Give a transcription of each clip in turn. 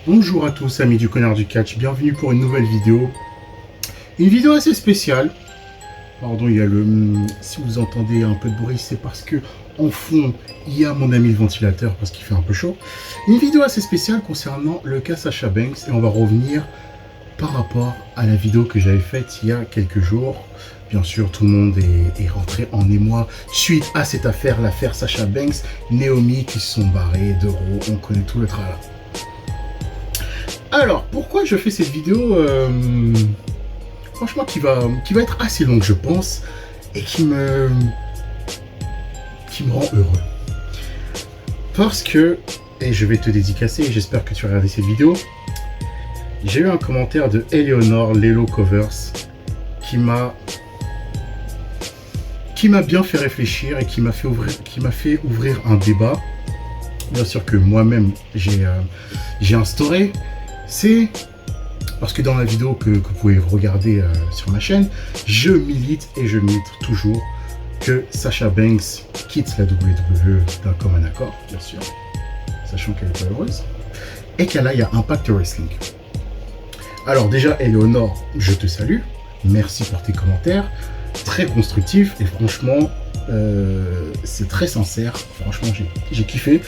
Bonjour à tous amis du Connard du Catch, bienvenue pour une nouvelle vidéo. Une vidéo assez spéciale. Pardon, il y a si vous entendez un peu de bruit, c'est parce que en fond, il y a mon ami le ventilateur parce qu'il fait un peu chaud. Une vidéo assez spéciale concernant le cas Sasha Banks et on va revenir par rapport à la vidéo que j'avais faite il y a quelques jours. Bien sûr, tout le monde est rentré en émoi suite à cette affaire, l'affaire Sasha Banks, Naomi qui se sont barrés d'euros, on connaît tout le tralala. Alors, pourquoi je fais cette vidéo franchement, qui va être assez longue, je pense, et qui me rend heureux. Parce que, et je vais te dédicacer, j'espère que tu as regardé cette vidéo, j'ai eu un commentaire de Eleonore Lelo Covers qui m'a bien fait réfléchir et qui m'a fait ouvrir un débat. Bien sûr que moi-même j'ai instauré. C'est parce que dans la vidéo que vous pouvez regarder sur ma chaîne, je milite toujours que Sasha Banks quitte la WWE d'un commun accord, bien sûr, sachant qu'elle est malheureuse, et qu'elle aille à Impact Wrestling. Alors déjà, Eleonore, je te salue, merci pour tes commentaires, très constructifs, et franchement, c'est très sincère, franchement, j'ai kiffé,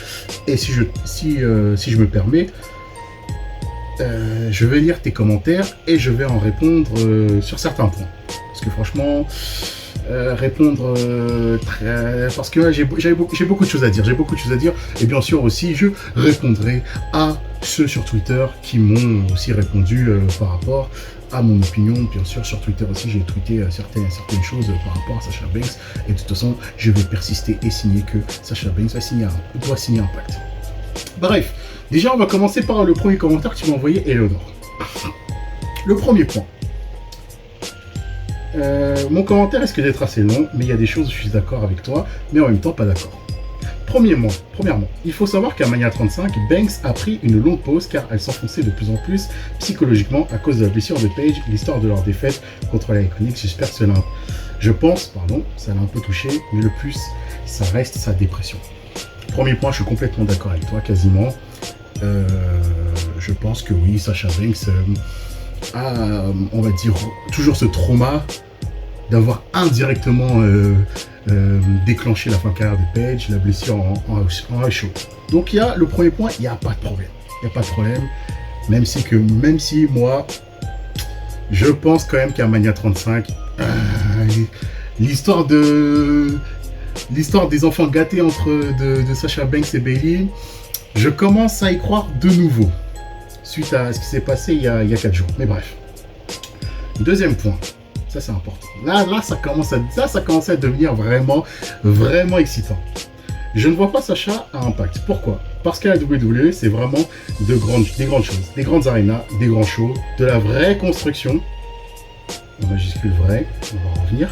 et si je me permets, je vais lire tes commentaires et je vais en répondre sur certains points. Parce que franchement, parce que j'ai beaucoup de choses à dire. Et bien sûr aussi, je répondrai à ceux sur Twitter qui m'ont aussi répondu par rapport à mon opinion. Bien sûr, sur Twitter aussi, j'ai tweeté certaines choses par rapport à Sasha Banks. Et de toute façon, je vais persister et signer que Sasha Banks doit signer Impact. Bref, déjà on va commencer par le premier commentaire que tu m'as envoyé, Eleonore. Le premier point. Mon commentaire risque d'être assez long, mais il y a des choses où je suis d'accord avec toi, mais en même temps pas d'accord. Premièrement, il faut savoir qu'à Mania 35, Banks a pris une longue pause car elle s'enfonçait de plus en plus psychologiquement à cause de la blessure de Paige, l'histoire de leur défaite contre la Iconic Super Cela. Je pense, ça l'a un peu touché, mais le plus, ça reste sa dépression. Premier point, je suis complètement d'accord avec toi, quasiment. Je pense que oui, Sasha Banks a, on va dire, toujours ce trauma d'avoir indirectement déclenché la fin de carrière de Paige, la blessure en show. Donc il y a le premier point, il n'y a pas de problème. Même si moi, je pense quand même qu'à Mania 35, l'histoire des enfants gâtés de Sasha Banks et Bayley, je commence à y croire de nouveau, suite à ce qui s'est passé il y a 4 jours. Mais bref. Deuxième point, ça c'est important. Là ça commence à devenir vraiment, vraiment excitant. Je ne vois pas Sasha à Impact. Pourquoi? Parce qu'à la WWE, c'est vraiment des grandes choses, des grandes arénas, des grands shows, de la vraie construction. En majuscule vrai, on va en revenir.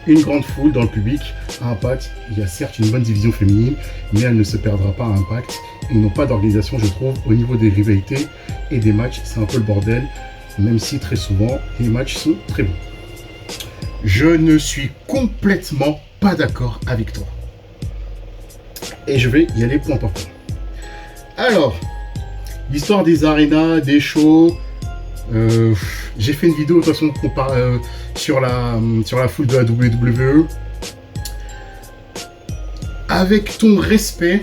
Une grande foule dans le public. À Impact, il y a certes une bonne division féminine, mais elle ne se perdra pas à Impact. Ils n'ont pas d'organisation, je trouve, au niveau des rivalités et des matchs. C'est un peu le bordel, même si très souvent, les matchs sont très bons. Je ne suis complètement pas d'accord avec toi. Et je vais y aller point par point. Alors, l'histoire des arénas, des shows... j'ai fait une vidéo de toute façon sur la foule de la WWE. Avec ton respect,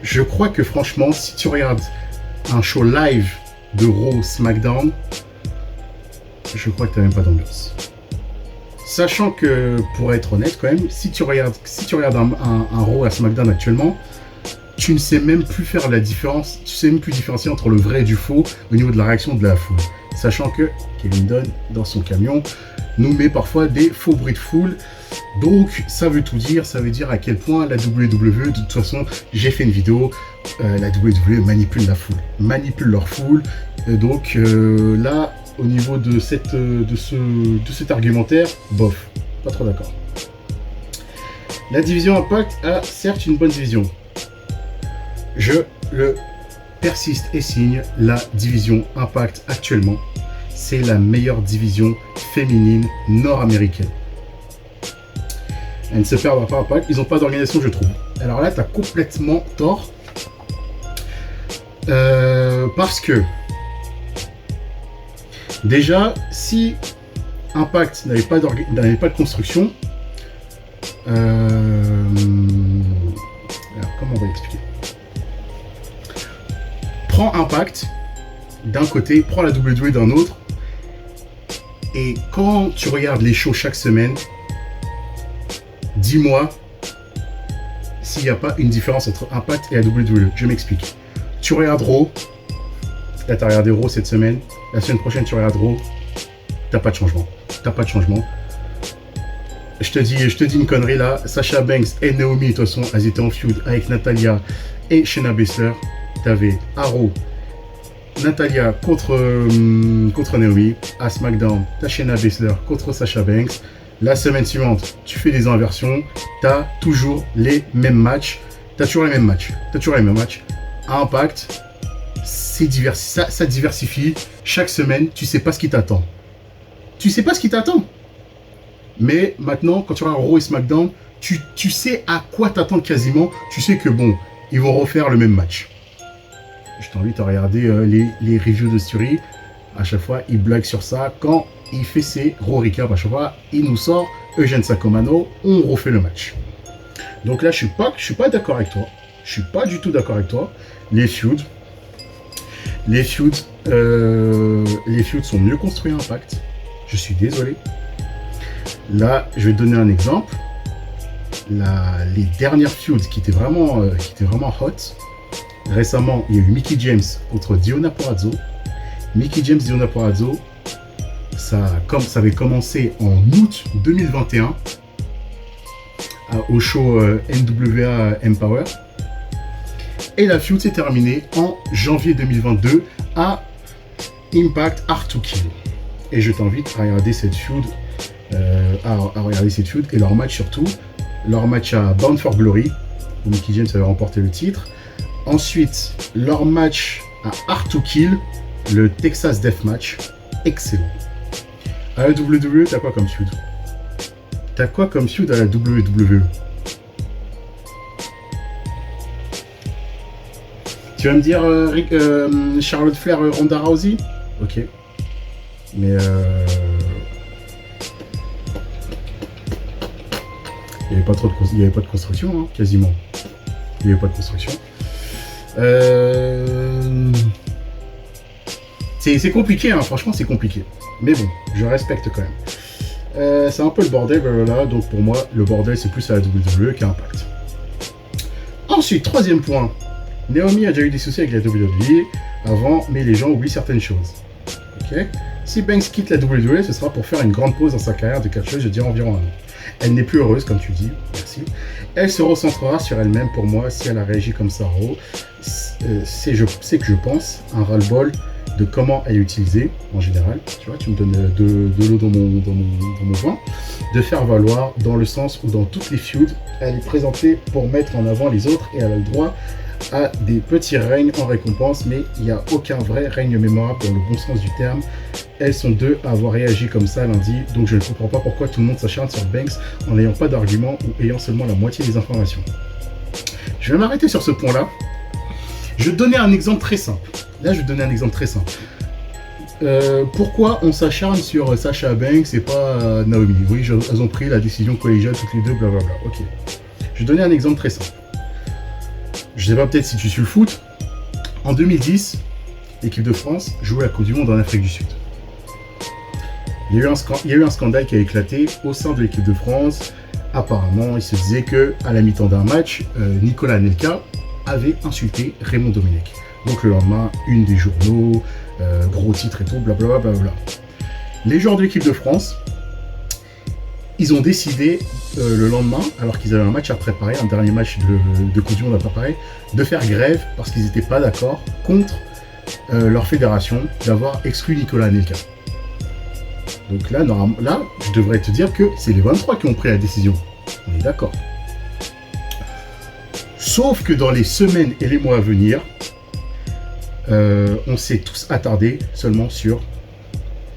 je crois que franchement, si tu regardes un show live de Raw SmackDown, je crois que tu n'as même pas d'ambiance. Sachant que, pour être honnête quand même, si tu regardes un Raw à SmackDown actuellement, tu ne sais même plus faire la différence, tu sais même plus différencier entre le vrai et du faux au niveau de la réaction de la foule. Sachant que Kevin Dunn, dans son camion, nous met parfois des faux bruits de foule. Donc ça veut tout dire, ça veut dire à quel point la WWE, de toute façon, j'ai fait une vidéo, la WWE manipule la foule, manipule leur foule. Donc là, au niveau de cet argumentaire, bof, pas trop d'accord. La division Impact a certes une bonne division. Je le persiste et signe, la division Impact actuellement, c'est la meilleure division féminine nord-américaine. Elle ne se perdra pas à Impact, ils n'ont pas d'organisation, je trouve. Alors là, tu as complètement tort. Parce que déjà, si Impact n'avait pas de construction, alors comment on va expliquer? Prends Impact d'un côté, prends la WWE d'un autre, et quand tu regardes les shows chaque semaine, dis-moi s'il n'y a pas une différence entre Impact et la WWE. Je m'explique. Tu regardes Raw, là tu as regardé Raw cette semaine, la semaine prochaine tu regardes Raw, t'as pas de changement. T'as pas de changement. Je te dis une connerie là, Sasha Banks et Naomi, de toute façon, elles étaient en feud avec Natalya et Shayna Baszler. T'avais à Raw, Natalya contre Naomi. À SmackDown, t'as Shayna Baszler contre Sasha Banks. La semaine suivante, tu fais des inversions, t'as toujours les mêmes matchs. À Impact, ça diversifie. Chaque semaine, tu sais pas ce qui t'attend. Mais maintenant, quand tu regardes Raw et SmackDown, tu sais à quoi t'attendre quasiment. Tu sais que bon, ils vont refaire le même match. Je t'invite à regarder les reviews de Story. À chaque fois, il blague sur ça. Quand il fait ses Raw recap, à chaque fois, il nous sort Eugène Sacomano, on refait le match. Donc là, je suis pas d'accord avec toi. Je suis pas du tout d'accord avec toi. Les feuds sont mieux construits à Impact. Je suis désolé. Là, je vais te donner un exemple. Les dernières feuds qui étaient vraiment hot. Récemment, il y a eu Mickie James contre Deonna Purrazzo. Mickie James, Deonna Purrazzo, ça avait commencé en août 2021 au show NWA Empower. Et la feud s'est terminée en janvier 2022 à Impact Hard to Kill. Et je t'invite à regarder cette feud, et leur match surtout. Leur match à Bound for Glory, où Mickie James avait remporté le titre. Ensuite, leur match à Hard to Kill, le Texas Deathmatch, excellent. À la WWE, t'as quoi comme feud? À la WWE? Tu vas me dire Charlotte Flair, Ronda Rousey? Ok. Mais il n'y avait pas de construction, hein, quasiment. Il n'y avait pas de construction. C'est compliqué, hein, franchement c'est compliqué. Mais bon, je respecte quand même. C'est un peu le bordel, là, donc pour moi, le bordel c'est plus à la WWE qu'à Impact. Ensuite, troisième point. Naomi a déjà eu des soucis avec la WWE avant, mais les gens oublient certaines choses. Ok. Si Banks quitte la WWE, ce sera pour faire une grande pause dans sa carrière de catcheuse, je dirais environ un an. Elle n'est plus heureuse, comme tu dis, merci. Elle se recentrera sur elle-même pour moi si elle a réagi comme ça. C'est que je pense un ras-le-bol de comment elle est utilisée en général. Tu vois, tu me donnes de l'eau dans mon vin. De faire valoir dans le sens où dans toutes les feuds, elle est présentée pour mettre en avant les autres et elle a le droit à des petits règnes en récompense, mais il n'y a aucun vrai règne mémorable dans le bon sens du terme. Elles sont deux à avoir réagi comme ça lundi, donc je ne comprends pas pourquoi tout le monde s'acharne sur Banks en n'ayant pas d'argument ou ayant seulement la moitié des informations. Je vais m'arrêter sur ce point-là. Je vais te donner un exemple très simple. Pourquoi on s'acharne sur Sasha Banks et pas Naomi? Oui, elles ont pris la décision collégiale toutes les deux, blablabla. Ok. Je vais te donner un exemple très simple. Je sais pas, peut-être si tu suis le foot. En 2010, l'équipe de France jouait la Coupe du Monde en Afrique du Sud. Il y a eu un scandale qui a éclaté au sein de l'équipe de France. Apparemment, il se disait que à la mi-temps d'un match, Nicolas Anelka avait insulté Raymond Domenech. Donc le lendemain, une des journaux, gros titre et tout, blablabla. Les joueurs de l'équipe de France, ils ont décidé le lendemain, alors qu'ils avaient un match à préparer, un dernier match de Coupe du Monde à préparer, de faire grève parce qu'ils n'étaient pas d'accord contre leur fédération d'avoir exclu Nicolas Anelka. Donc là, je devrais te dire que c'est les 23 qui ont pris la décision. On est d'accord. Sauf que dans les semaines et les mois à venir, on s'est tous attardés seulement sur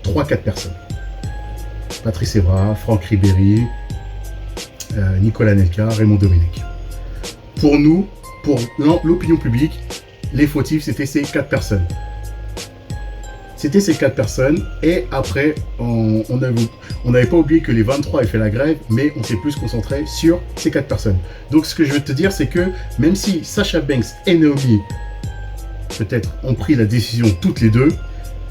3-4 personnes. Patrice Evra, Franck Ribéry, Nicolas Anelka, Raymond Domenech. pour nous, pour l'opinion publique, les fautifs, c'était ces 4 personnes. C'était ces 4 personnes. Et après, on n'avait pas oublié que les 23 avaient fait la grève, mais on s'est plus concentré sur ces 4 personnes. Donc, ce que je veux te dire, c'est que même si Sasha Banks et Naomi, peut-être, ont pris la décision toutes les deux,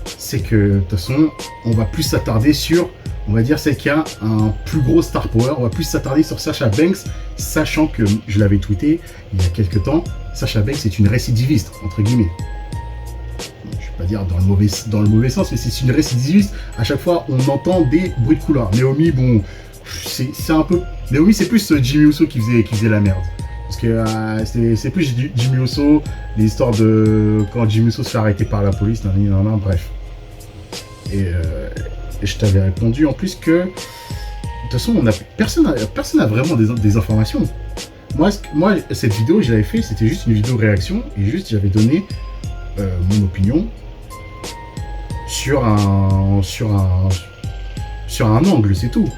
c'est que, de toute façon, on va plus s'attarder sur, on va dire, celle qui a un plus gros star power. On va plus s'attarder sur Sasha Banks, sachant que, je l'avais tweeté il y a quelques temps, Sasha Banks est une récidiviste, entre guillemets. Je ne vais pas dire dans le mauvais sens, mais c'est une récidiviste. À chaque fois, on entend des bruits de couloir. Naomi, bon, c'est un peu... Naomi, c'est plus Jimmy Uso qui faisait la merde. Parce que c'est plus Jimmy Uso, l'histoire de quand Jimmy Uso se fait arrêter par la police, bref. Et je t'avais répondu en plus que, de toute façon, personne n'a vraiment des informations. Moi, cette vidéo, je l'avais fait, c'était juste une vidéo réaction, et juste j'avais donné mon opinion sur un angle, c'est tout.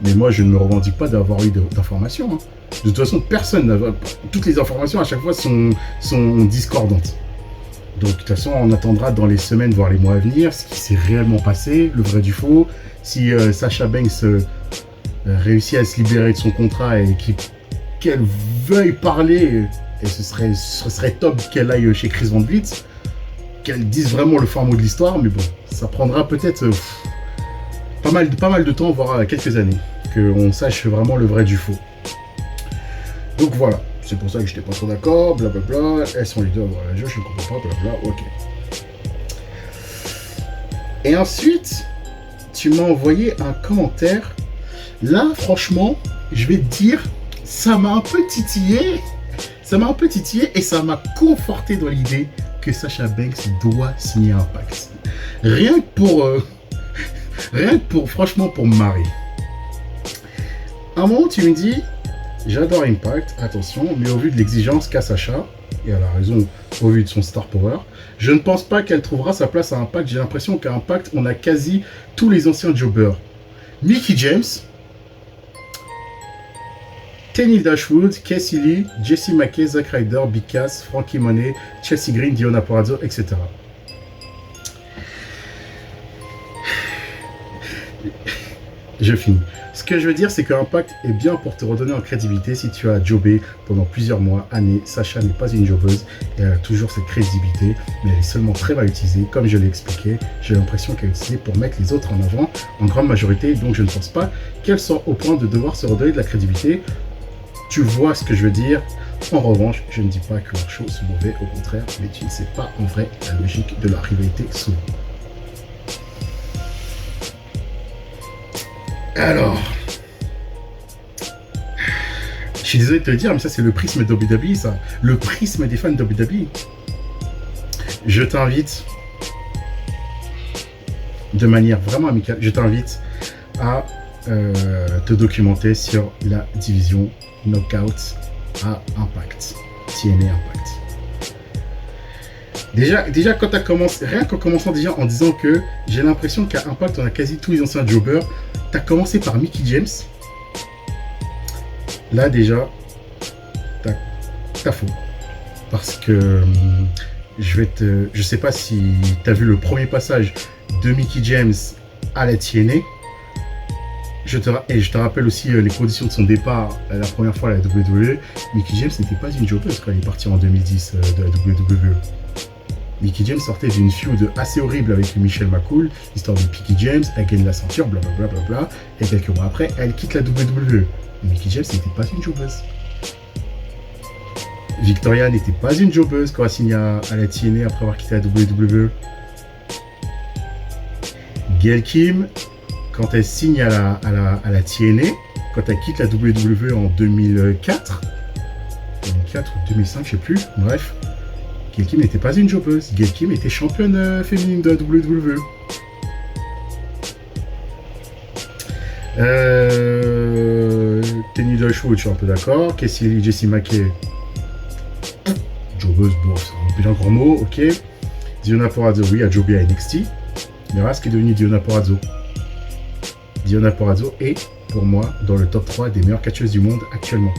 Mais moi, je ne me revendique pas d'avoir eu d'informations. Hein. De toute façon, toutes les informations à chaque fois sont discordantes. Donc, de toute façon, on attendra dans les semaines, voire les mois à venir, ce qui s'est réellement passé, le vrai du faux. Si Sasha Banks réussit à se libérer de son contrat et qu'elle veuille parler, et ce serait top qu'elle aille chez Chris Van Vliet, qu'elle dise vraiment le fin mot de l'histoire, mais bon, ça prendra peut-être pas mal de temps, voire quelques années, qu'on sache vraiment le vrai du faux. Donc voilà, c'est pour ça que je n'étais pas trop d'accord, blablabla, elles sont les deux à voir la jeu, je ne comprends pas, blablabla, ok. Et ensuite, tu m'as envoyé un commentaire. Là, franchement, je vais te dire, ça m'a un peu titillé et ça m'a conforté dans l'idée que Sasha Banks doit signer un pacte. Rien que pour, franchement, pour me marrer. À un moment, tu me dis, j'adore Impact, attention, mais au vu de l'exigence qu'a Sasha, et elle a raison au vu de son star power, je ne pense pas qu'elle trouvera sa place à Impact. J'ai l'impression qu'à Impact, on a quasi tous les anciens jobbers. Mickie James, Tenille Dashwood, Casey Lee, Jessie Mackey, Zack Ryder, Big Cass, Frankie Monet, Chelsea Green, Deonna Purrazzo, etc. Je finis. Ce que je veux dire, c'est que Impact est bien pour te redonner en crédibilité si tu as jobbé pendant plusieurs mois, années. Sacha n'est pas une jobbeuse et elle a toujours cette crédibilité, mais elle est seulement très mal utilisée. Comme je l'ai expliqué, j'ai l'impression qu'elle est utilisée pour mettre les autres en avant en grande majorité, donc je ne pense pas qu'elle soit au point de devoir se redonner de la crédibilité. Tu vois ce que je veux dire. En revanche, je ne dis pas que leurs shows sont mauvais, au contraire, mais tu ne sais pas en vrai la logique de la rivalité souvent. Alors, je suis désolé de te le dire, mais ça c'est le prisme de WWE, ça. Le prisme des fans de WWE. Je t'invite, de manière vraiment amicale, je t'invite à te documenter sur la division Knockout à Impact. TNA Impact. Déjà quand tu as commencé, rien qu'en commençant déjà en disant que j'ai l'impression qu'à Impact on a quasi tous les anciens jobbers. Tu as commencé par Mickie James. Là déjà, t'as faux. Parce que je sais pas si tu as vu le premier passage de Mickie James à la TNA. Je te rappelle aussi les conditions de son départ la première fois à la WWE. Mickie James n'était pas une jobbeuse quand elle est partie en 2010 de la WWE. Mickie James sortait d'une feud assez horrible avec Michelle McCool, l'histoire de Mickie James, elle gagne la ceinture, blablabla, et quelques mois après, elle quitte la WWE. Et Mickie James n'était pas une jobbeuse. Victoria n'était pas une jobbeuse quand elle signe à la TNA après avoir quitté la WWE. Gail Kim, quand elle signe à la TNA, quand elle quitte la WWE en 2004 ou 2005, je sais plus, bref, Gail Kim n'était pas une jobbeuse. Gail Kim était championne féminine de la WWE. Tenille Dashwood, je suis un peu d'accord. Casey Lee, Jessie Mackey, jobbeuse, bon, c'est un grand mot, ok. Deonna Purrazzo, oui, a jobbé à NXT. Mais voilà ce qui est devenu Deonna Purrazzo. Deonna Purrazzo est, pour moi, dans le top 3 des meilleures catcheuses du monde actuellement.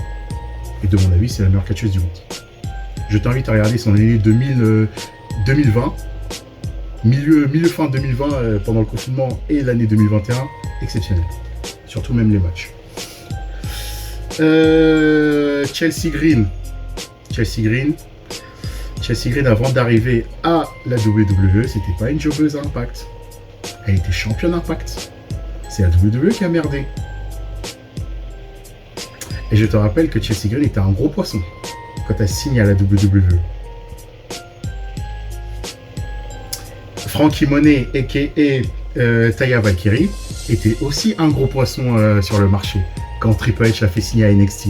Et de mon avis, c'est la meilleure catcheuse du monde. Je t'invite à regarder son année 2020, milieu fin 2020 pendant le confinement et l'année 2021, exceptionnel. Surtout même les matchs. Chelsea Green, avant d'arriver à la WWE, c'était pas une jobbeuse à Impact. Elle était championne Impact. C'est la WWE qui a merdé. Et je te rappelle que Chelsea Green était un gros poisson quand elle signe à la WWE. Frankie Monet, a.k.a. Taya Valkyrie, était aussi un gros poisson sur le marché quand Triple H l'a fait signer à NXT.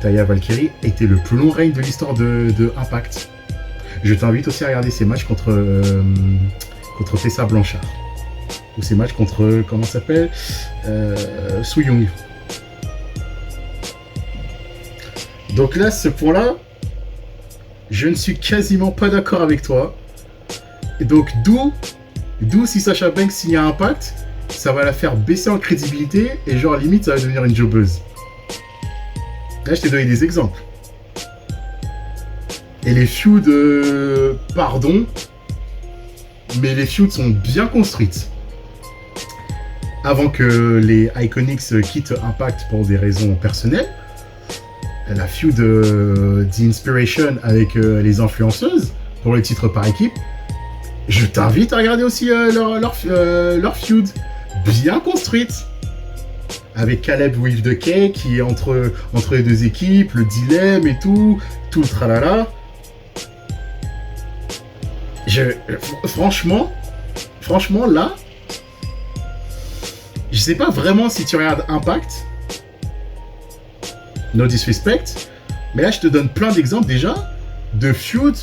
Taya Valkyrie était le plus long règne de l'histoire de Impact. Je t'invite aussi à regarder ses matchs contre Tessa Blanchard. Ou ses matchs contre, comment ça s'appelle, Su Yung. Donc là, ce point-là, je ne suis quasiment pas d'accord avec toi. Et donc d'où si Sasha Banks signe à Impact, ça va la faire baisser en crédibilité et genre limite ça va devenir une jobbeuse. Là, je t'ai donné des exemples. Et les feuds, pardon, mais les feuds sont bien construites. Avant que les Iconics quittent Impact pour des raisons personnelles, la feud The Inspiration avec les influenceuses pour le titre par équipe, je t'invite à regarder aussi leur feud bien construite. Avec Caleb with the K qui est entre les deux équipes, le dilemme et tout le tralala. Franchement là, je sais pas vraiment si tu regardes Impact, no disrespect, mais là je te donne plein d'exemples déjà de feud,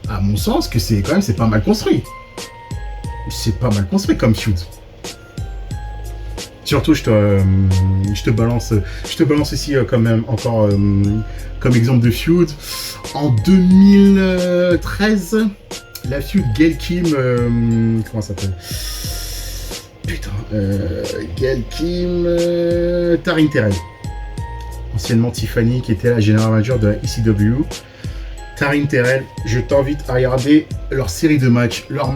à mon sens que c'est pas mal construit. C'est pas mal construit comme feud. Surtout, je te balance ici quand même encore comme exemple de feud. En 2013, la feud Gail Kim, comment ça s'appelle? Putain, Gail Kim, Taryn Terrell. Anciennement Tiffany, qui était la general manager de la ECW. Taryn Terrell, je t'invite à regarder leur série de matchs, leur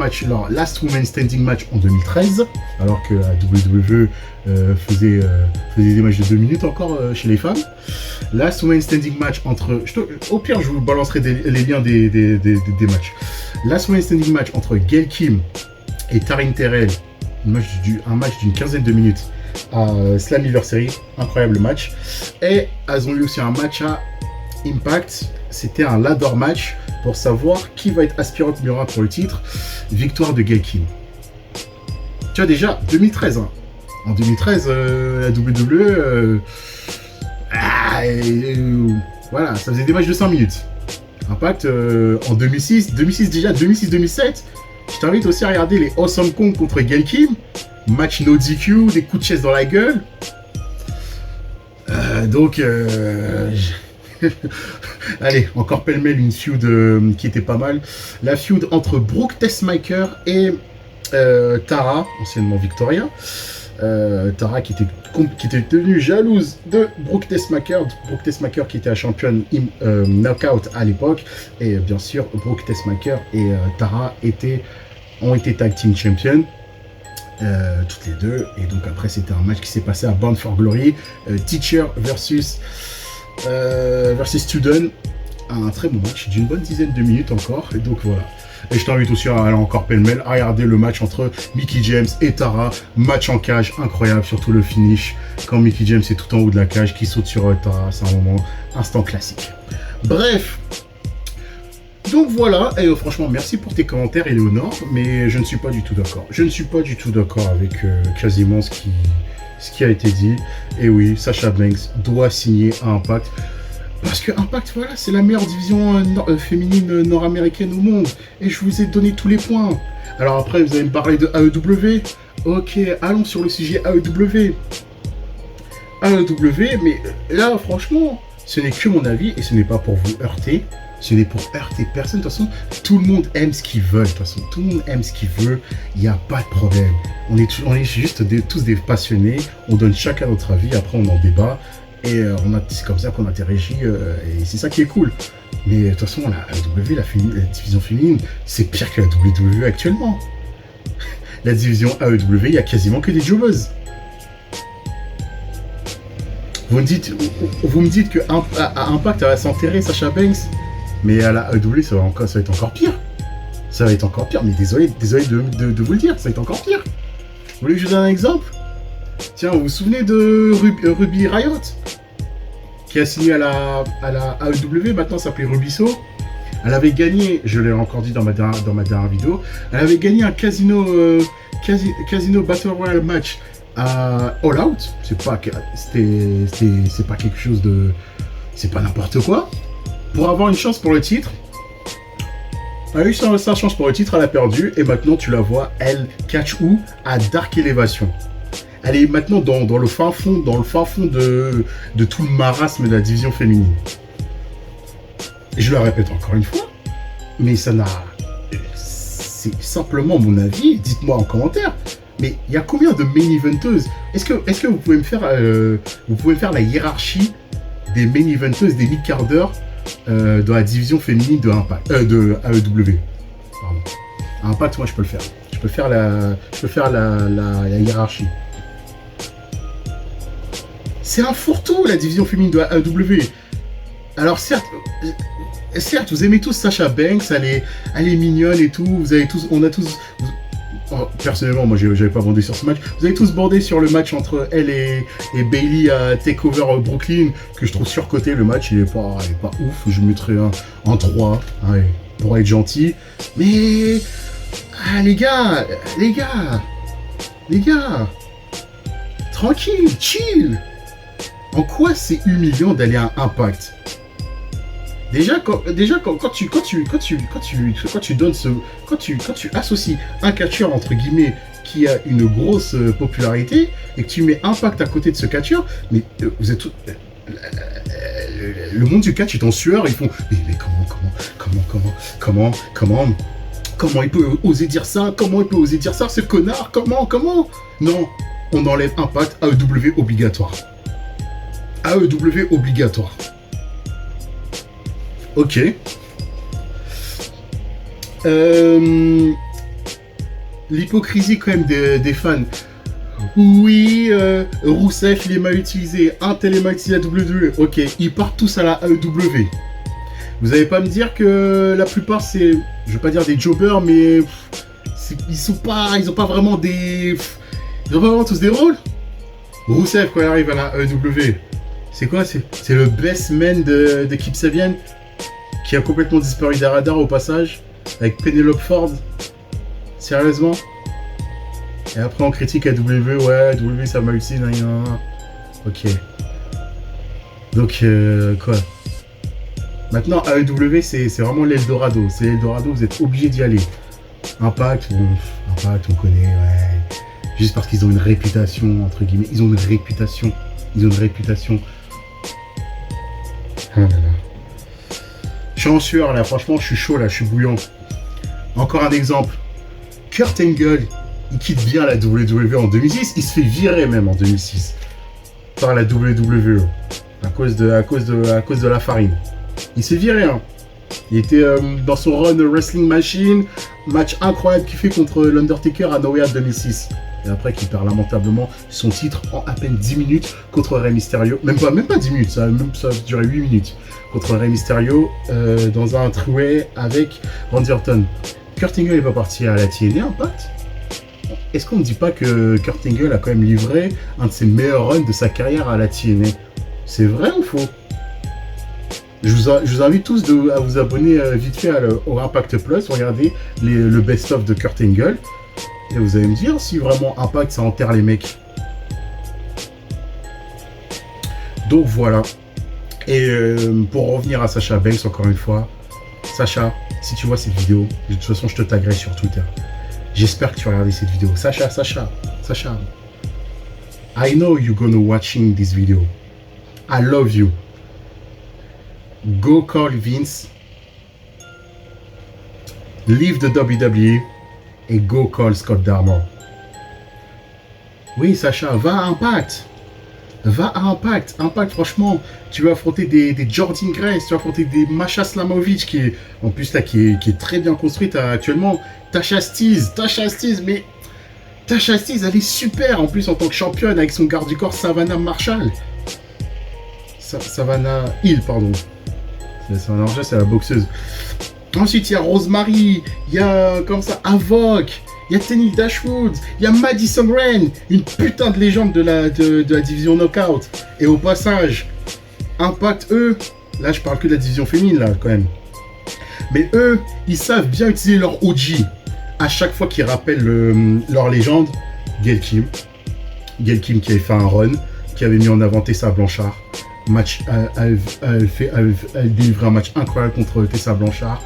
Last Woman Standing match en 2013, alors que la WWE faisait des matchs de 2 minutes encore chez les femmes. Last Woman Standing match au pire, je vous balancerai les liens des matchs. Last Woman Standing match entre Gail Kim et Taryn Terrell, un match d'une quinzaine de minutes à Slammiversary, incroyable match. Et elles ont eu aussi un match à Impact. C'était un ladder match pour savoir qui va être aspirante numéro 1 pour le titre. Victoire de Gail Kim. Tu vois déjà, 2013. Hein. En 2013, la WWE... voilà, ça faisait des matchs de 5 minutes. Impact en 2006-2007. Je t'invite aussi à regarder les Awesome Kong contre Gail Kim. Match no DQ, des coups de chaise dans la gueule. Allez, encore pêle-mêle une feud qui était pas mal. La feud entre Brooke Tessmaker et Tara, anciennement Victoria. Tara qui était devenue jalouse de Brooke Tessmaker. Brooke Tessmaker qui était la championne Knockout à l'époque. Et bien sûr, Brooke Tessmaker et Tara ont été tag team champions. Toutes les deux. Et donc après, c'était un match qui s'est passé à Bound for Glory. Teacher versus Student, un très bon match d'une bonne dizaine de minutes encore, et donc voilà. Et je t'invite aussi à aller encore pêle-mêle à regarder le match entre Mickie James et Tara, match en cage incroyable, surtout le finish quand Mickie James est tout en haut de la cage qui saute sur Tara, c'est un moment instant classique. Bref, donc voilà, et franchement merci pour tes commentaires Éléonore, mais je ne suis pas du tout d'accord. Je ne suis pas du tout d'accord avec quasiment ce qui a été dit. Et oui, Sasha Banks doit signer à Impact. Parce que Impact, voilà, c'est la meilleure division féminine nord-américaine au monde. Et je vous ai donné tous les points. Alors après, vous allez me parler de AEW. Ok, allons sur le sujet AEW. AEW, mais là, franchement, ce n'est que mon avis et ce n'est pas pour vous heurter. Ce n'est pour heurter personne. De toute façon, tout le monde aime ce qu'il veut. De toute façon, tout le monde aime ce qu'il veut. Il n'y a pas de problème. On est juste tous des passionnés. On donne chacun notre avis. Après, on en débat. Et c'est comme ça qu'on interagit, et c'est ça qui est cool. Mais de toute façon, la AEW, la division féminine, c'est pire que la WWE actuellement. La division AEW, il y a quasiment que des jobbeuses. Vous me dites que à Impact, elle va s'enterrer, Sasha Banks, mais à la AEW, ça va être encore pire. Ça va être encore pire, mais désolé de vous le dire, ça va être encore pire. Vous voulez que je vous donne un exemple? Tiens, vous vous souvenez de Ruby Riott, qui a signé à la AEW, maintenant s'appelait Rubiso. Elle avait gagné, je l'ai encore dit dans ma dernière vidéo, elle avait gagné un casino Battle Royale match à All Out. C'est pas quelque chose de... C'est pas n'importe quoi. Pour avoir une chance pour le titre. Elle a eu sa chance pour le titre, elle a perdu, et maintenant tu la vois, elle catch où? À Dark Elevation. Elle est maintenant dans le fin fond, de tout le marasme de la division féminine. Et je le répète encore une fois, mais ça n'a... C'est simplement mon avis, dites-moi en commentaire. Mais il y a combien de main eventeuses? Est-ce que vous pouvez me faire la hiérarchie des main eventeuses, des mid-carders dans la division féminine de Impact, de AEW. Pardon. Impact, moi je peux le faire. Je peux faire la hiérarchie. C'est un fourre-tout, la division féminine de AEW. Alors certes, vous aimez tous Sasha Banks, elle est mignonne et tout. Personnellement, moi j'avais pas bandé sur ce match. Vous avez tous bandé sur le match entre elle et Bayley à TakeOver Brooklyn, que je trouve surcoté. Le match il est pas ouf. Je mettrais un 3 ouais, pour être gentil. Mais les gars, tranquille, chill. En quoi c'est humiliant d'aller à Impact? Déjà quand tu associes un catcheur entre guillemets qui a une grosse popularité et que tu mets Impact à côté de ce catcheur, mais vous êtes le monde du catch est en sueur, ils font mais comment il peut oser dire ça? Comment il peut oser dire ça, ce connard? Comment? Non, on enlève Impact, AEW obligatoire. AEW obligatoire. Ok. L'hypocrisie quand même des fans. Oui, Rousseff il est mal utilisé, un tel est mal utilisé à WWE. Ok, ils partent tous à la AEW. Vous allez pas me dire que la plupart c'est, je vais pas dire des jobbers, mais ils ont pas vraiment tous des rôles. Rousseff quand il arrive à la AEW, c'est quoi? C'est le best man de Kip Sabian, qui a complètement disparu des radars au passage, avec Penelope Ford. Sérieusement? Et après on critique AEW, ouais, AEW ça m'a utilisé, nan. Ok. Donc, quoi? Maintenant, AEW, c'est vraiment l'Eldorado. C'est l'Eldorado, vous êtes obligé d'y aller. Impact, on connaît, ouais. Juste parce qu'ils ont une réputation, entre guillemets. Ils ont une réputation. Oh là là. Je suis en sueur là, franchement, je suis chaud là, je suis bouillant. Encore un exemple. Kurt Angle, il quitte bien la WWE en 2006, il se fait virer même en 2006 par la WWE à cause de la farine. Il s'est viré, hein. Il était dans son run Wrestling Machine, match incroyable qu'il fait contre l'Undertaker à Nowhere 2006. Et après qu'il perd lamentablement son titre en à peine 10 minutes contre Rey Mysterio. Même pas 10 minutes, ça a duré 8 minutes. Contre Rey Mysterio dans un three-way avec Randy Orton. Kurt Angle n'est pas parti à la TNA Impact. Est-ce qu'on ne dit pas que Kurt Angle a quand même livré un de ses meilleurs runs de sa carrière à la TNA? C'est vrai ou faux? Je vous invite tous à vous abonner vite fait au Impact Plus, regardez le best-of de Kurt Angle, et vous allez me dire si vraiment Impact ça enterre les mecs. Donc voilà. Et pour revenir à Sasha Banks, encore une fois, Sasha, si tu vois cette vidéo, de toute façon je te taguerai sur Twitter. J'espère que tu vas regarder cette vidéo. Sasha, I know you're gonna watching this video. I love you. Go call Vince. Leave the WWE et go call Scott D'Amore. Oui, Sasha, va à Impact. va à Impact. Impact, franchement, tu vas affronter des Jordan Grace, tu vas affronter des Masha Slamovic, qui est, en plus, là, qui est très bien construite actuellement. Tasha Steelz, mais Tasha Steelz, elle est super, en plus, en tant que championne, avec son garde du corps Savannah Marshall. Savannah Hill, pardon. Savannah Marshall, c'est la boxeuse. Ensuite, il y a Rosemary, il y a, comme ça, Avoc, il y a Tenille Dashwood, il y a Madison Rayne, une putain de légende de la division Knockout. Et au passage, Impact, eux, là, je parle que de la division féminine, là, quand même. Mais eux, ils savent bien utiliser leur OG. À chaque fois qu'ils rappellent leur légende, Gail Kim. Gail Kim qui avait fait un run, qui avait mis en avant Tessa Blanchard. Elle délivre un match incroyable contre Tessa Blanchard.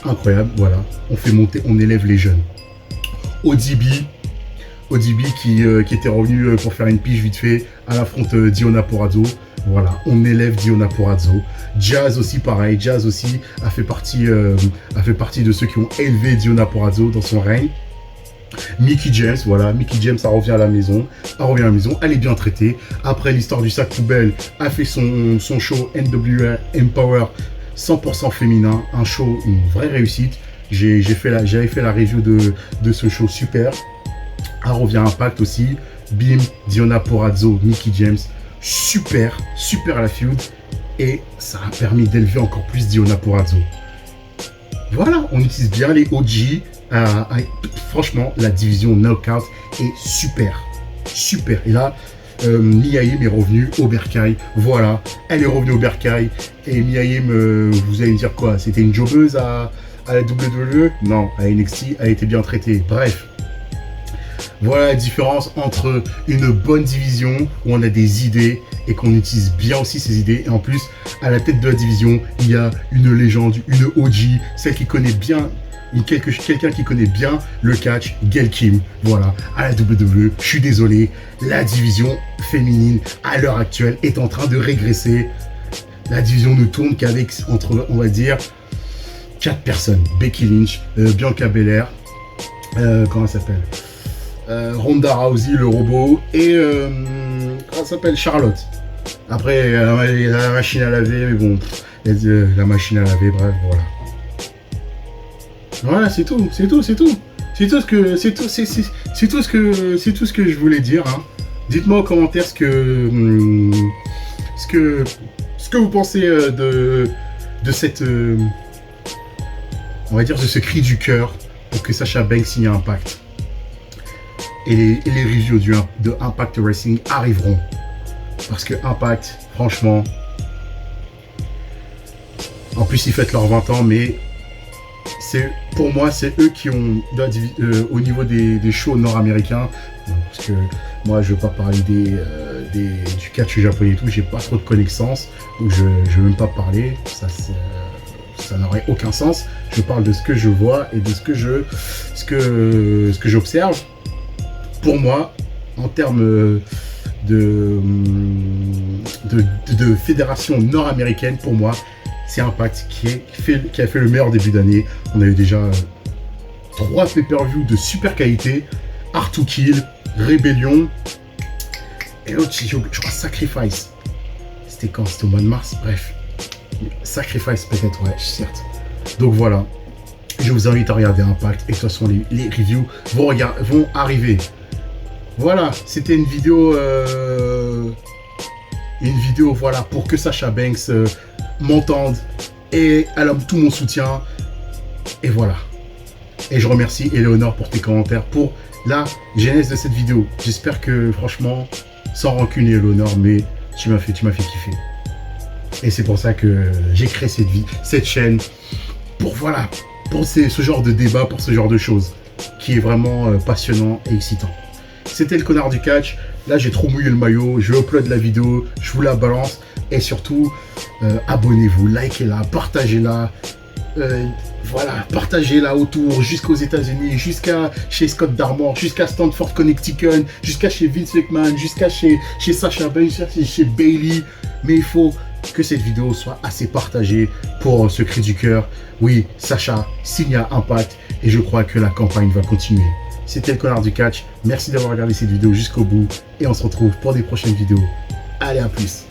Incroyable, voilà. On fait monter, on élève les jeunes. ODB qui était revenu pour faire une pige vite fait à l'affronte Diona Purrazzo. Voilà, on élève Diona Purrazzo. Jazz aussi, pareil. Jazz aussi a fait partie de ceux qui ont élevé Diona Purrazzo dans son règne. Mickey James, voilà, Mickey James, elle revient à la maison, elle est bien traitée. Après l'histoire du sac poubelle, a fait son show NWA Empower 100% féminin, un show, une vraie réussite. J'avais fait la review de ce show, super. Elle revient à Impact aussi, bim, Diona Purrazzo, Mickey James, super à la feud. Et ça a permis d'élever encore plus Diona Purrazzo. Voilà, on utilise bien les OG. Franchement, la division Knockout est super. Et là, Mia Yim est revenue au Berkay. Voilà, elle est revenue au Berkay. Et Mia Yim, vous allez me dire quoi? C'était une jobbeuse à la WWE? Non, à NXT, elle était bien traitée. Bref. Voilà la différence entre une bonne division où on a des idées et qu'on utilise bien aussi ces idées. Et en plus, à la tête de la division, il y a une légende, une OG, celle qui connaît bien, quelqu'un qui connaît bien le catch, Gail Kim. Voilà, à la WWE, je suis désolé, la division féminine à l'heure actuelle est en train de régresser. La division ne tourne qu'avec, entre, on va dire, 4 personnes. Becky Lynch, Bianca Belair, comment elle s'appelle, Ronda Rousey, le robot, et comment ça s'appelle, Charlotte. Après, la machine à laver, mais bon, la machine à laver, bref, voilà. Voilà, c'est tout ce que je voulais dire. Hein. Dites-moi en commentaire ce que vous pensez de cette, on va dire, de ce cri du cœur pour que Sasha Banks signe à Impact. Et les reviews de Impact Wrestling arriveront. Parce que Impact, franchement, en plus ils fêtent leurs 20 ans, mais pour moi, c'est eux qui ont, au niveau des shows nord-américains, parce que moi, je ne veux pas parler du catch japonais et tout, j'ai pas trop de connaissances, donc je ne veux même pas parler, ça n'aurait aucun sens. Je parle de ce que je vois et de ce que j'observe. Pour moi, en termes de fédération nord-américaine, pour moi, c'est Impact qui a fait le meilleur début d'année. On a eu déjà 3 pay-per-view de super qualité. Hard to Kill, Rébellion, et l'autre, je crois Sacrifice. C'était quand? C'était au mois de mars, bref. Sacrifice peut-être, ouais, certes. Donc voilà, je vous invite à regarder Impact. Et de toute façon, les reviews vont arriver. Voilà, c'était une vidéo, voilà, pour que Sasha Banks m'entende et elle a tout mon soutien. Et voilà. Et je remercie Eleonore pour tes commentaires, pour la genèse de cette vidéo. J'espère que, franchement, sans rancune Eleonore, mais tu m'as fait kiffer. Et c'est pour ça que j'ai créé cette chaîne pour, voilà, pour ce genre de débat, pour ce genre de choses qui est vraiment passionnant et excitant. C'était le connard du catch. Là, j'ai trop mouillé le maillot. Je upload la vidéo. Je vous la balance. Et surtout, abonnez-vous, likez-la, partagez-la. Voilà, partagez-la autour, jusqu'aux États-Unis, jusqu'à chez Scott D'Armor, jusqu'à Stanford Connecticut, jusqu'à chez Vince McMahon, jusqu'à chez Sasha Banks, chez Bayley. Mais il faut que cette vidéo soit assez partagée pour ce cri du cœur. Oui, Sasha signe à Impact et je crois que la campagne va continuer. C'était le connard du catch. Merci d'avoir regardé cette vidéo jusqu'au bout et on se retrouve pour des prochaines vidéos. Allez, à plus.